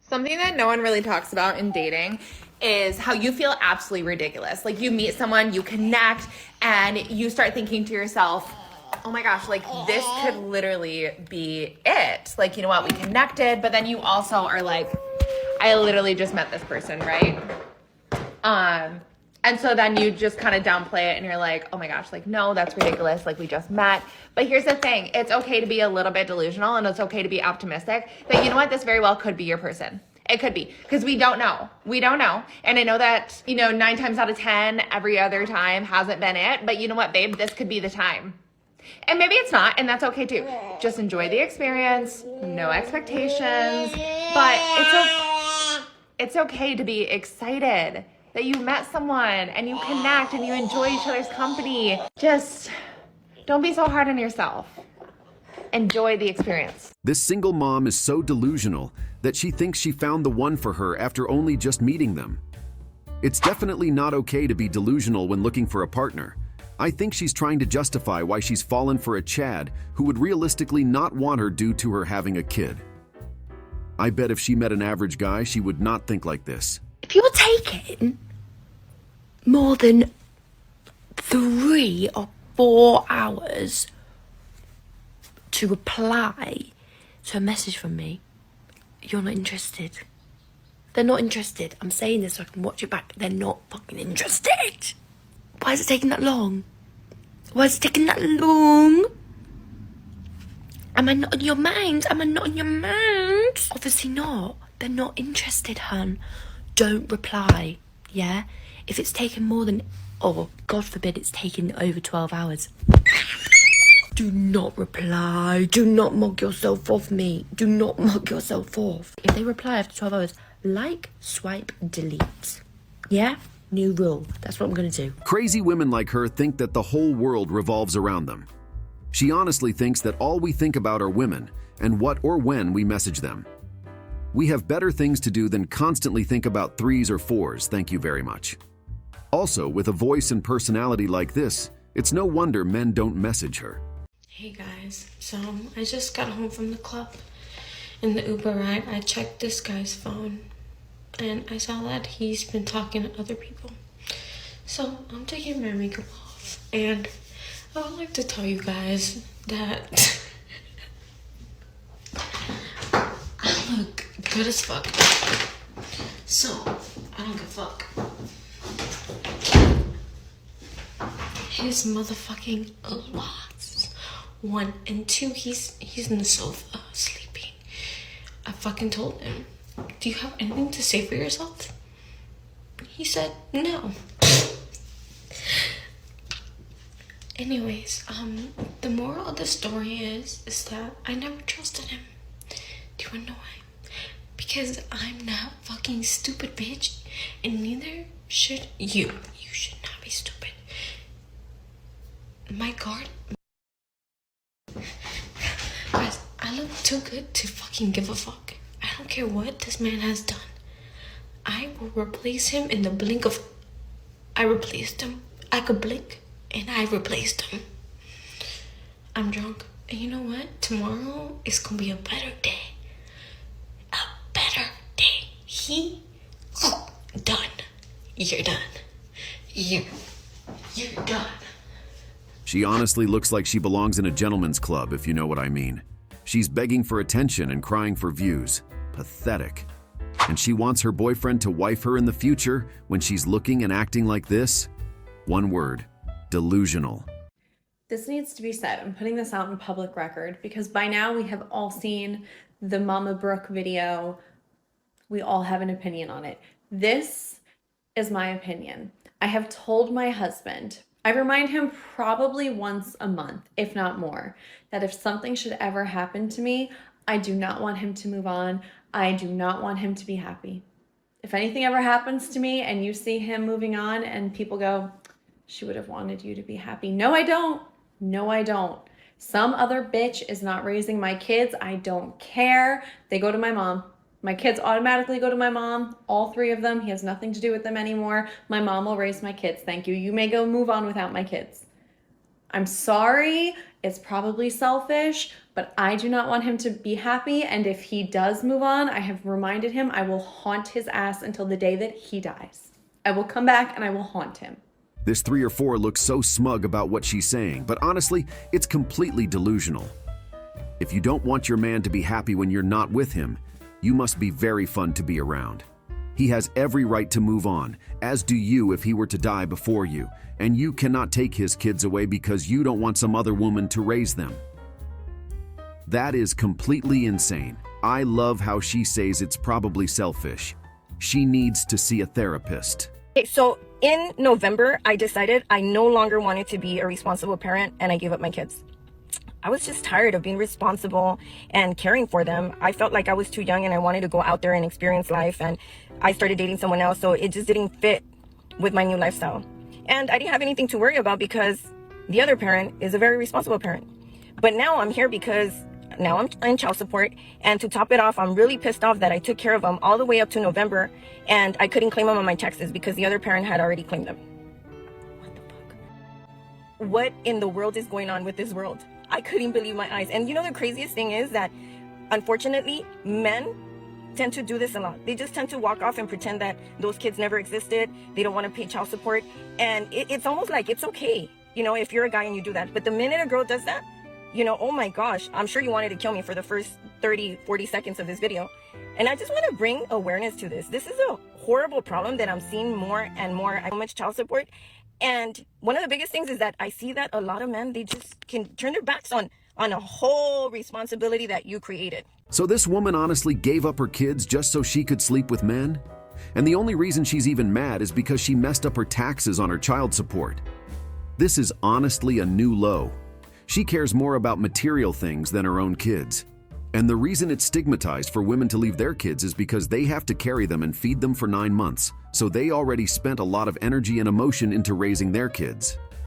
Something that no one really talks about in dating is how you feel absolutely ridiculous. Like you meet someone, you connect, and you start thinking to yourself, oh my gosh, like this could literally be it. Like, you know what, we connected, but then you also are like, I literally just met this person, right? And so then you just kind of downplay it and you're like, oh my gosh, like, no, that's ridiculous. Like, we just met. But here's the thing. It's okay to be a little bit delusional and it's okay to be optimistic that, you know what, this very well could be your person. It could be, because we don't know. We don't know. And I know that, 9 times out of 10, every other time hasn't been it. But you know what, babe, this could be the time. And maybe it's not, and that's okay too. Just enjoy the experience, no expectations. But it's okay to be excited that you met someone and you connect and you enjoy each other's company. Just don't be so hard on yourself. Enjoy the experience. This single mom is so delusional that she thinks she found the one for her after only just meeting them. It's definitely not okay to be delusional when looking for a partner. I think she's trying to justify why she's fallen for a Chad who would realistically not want her due to her having a kid. I bet if she met an average guy, she would not think like this. If you're taking more than 3 or 4 hours to reply to a message from me, you're not interested. They're not interested. I'm saying this so I can watch it back. They're not fucking interested. Why is it taking that long? Why is it taking that long? Am I not on your mind? Am I not on your mind? Obviously not. They're not interested, hun. Don't reply, yeah? If it's taken more than, or God forbid it's taken over 12 hours, do not reply. Do not mug yourself off me. Do not mug yourself off. If they reply after 12 hours, like, swipe, delete. Yeah? New rule. That's what I'm gonna do. Crazy women like her think that the whole world revolves around them. She honestly thinks that all we think about are women and what or when we message them. We have better things to do than constantly think about 3s or 4s, thank you very much. Also, with a voice and personality like this, it's no wonder men don't message her. Hey guys, so I just got home from the club. In the Uber ride, I checked this guy's phone and I saw that he's been talking to other people. So I'm taking my makeup off and I would like to tell you guys that I look good as fuck. So I don't give a fuck. His motherfucking lots. 1 and 2, he's in the sofa sleeping. I fucking told him, do you have anything to say for yourself? He said no. Anyways, the moral of the story is that I never trusted him. Do you wanna know why? Because I'm not fucking stupid, bitch, and neither should you. You should not be stupid. My guard, guys, I look too good to fucking give a fuck. I don't care what this man has done. I will replace him in the blink of... I replaced him. I could blink and I replaced him. I'm drunk. And you know what? Tomorrow is gonna be a better day. A better day. Done. You're done. You're done. She honestly looks like she belongs in a gentleman's club, if you know what I mean. She's begging for attention and crying for views. Pathetic. And she wants her boyfriend to wife her in the future when she's looking and acting like this? One word: delusional. This needs to be said. I'm putting this out in public record because by now we have all seen the Mama Brooke video. We all have an opinion on it. This is my opinion. I have told my husband, I remind him probably once a month, if not more, that if something should ever happen to me, I do not want him to move on. I do not want him to be happy. If anything ever happens to me and you see him moving on and people go, she would have wanted you to be happy. No, I don't. No, I don't. Some other bitch is not raising my kids. I don't care. They go to my mom. My kids automatically go to my mom. All 3 of them. He has nothing to do with them anymore. My mom will raise my kids. Thank you. You may go move on without my kids. I'm sorry. It's probably selfish, but I do not want him to be happy. And if he does move on, I have reminded him I will haunt his ass until the day that he dies. I will come back and I will haunt him. This 3 or 4 looks so smug about what she's saying, but honestly, it's completely delusional. If you don't want your man to be happy when you're not with him, you must be very fun to be around. He has every right to move on, as do you if he were to die before you, and you cannot take his kids away because you don't want some other woman to raise them. That is completely insane. I love how she says it's probably selfish. She needs to see a therapist. Okay, so in November, I decided I no longer wanted to be a responsible parent, and I gave up my kids. I was just tired of being responsible and caring for them. I felt like I was too young and I wanted to go out there and experience life, and I started dating someone else, so it just didn't fit with my new lifestyle. And I didn't have anything to worry about because the other parent is a very responsible parent. But now I'm here because now I'm in child support, and to top it off, I'm really pissed off that I took care of them all the way up to November and I couldn't claim them on my taxes because the other parent had already claimed them. What the fuck? What in the world is going on with this world? I couldn't believe my eyes. And you know, the craziest thing is that unfortunately, men tend to do this a lot. They just tend to walk off and pretend that those kids never existed. They don't want to pay child support. And it's almost like it's okay, you know, if you're a guy and you do that. But the minute a girl does that, you know, oh my gosh, I'm sure you wanted to kill me for the first 30, 40 seconds of this video. And I just want to bring awareness to this. This is a horrible problem that I'm seeing more and more. So much child support. And one of the biggest things is that I see that a lot of men, they just can turn their backs on a whole responsibility that you created. So this woman honestly gave up her kids just so she could sleep with men? And the only reason she's even mad is because she messed up her taxes on her child support. This is honestly a new low. She cares more about material things than her own kids. And the reason it's stigmatized for women to leave their kids is because they have to carry them and feed them for 9 months. So they already spent a lot of energy and emotion into raising their kids.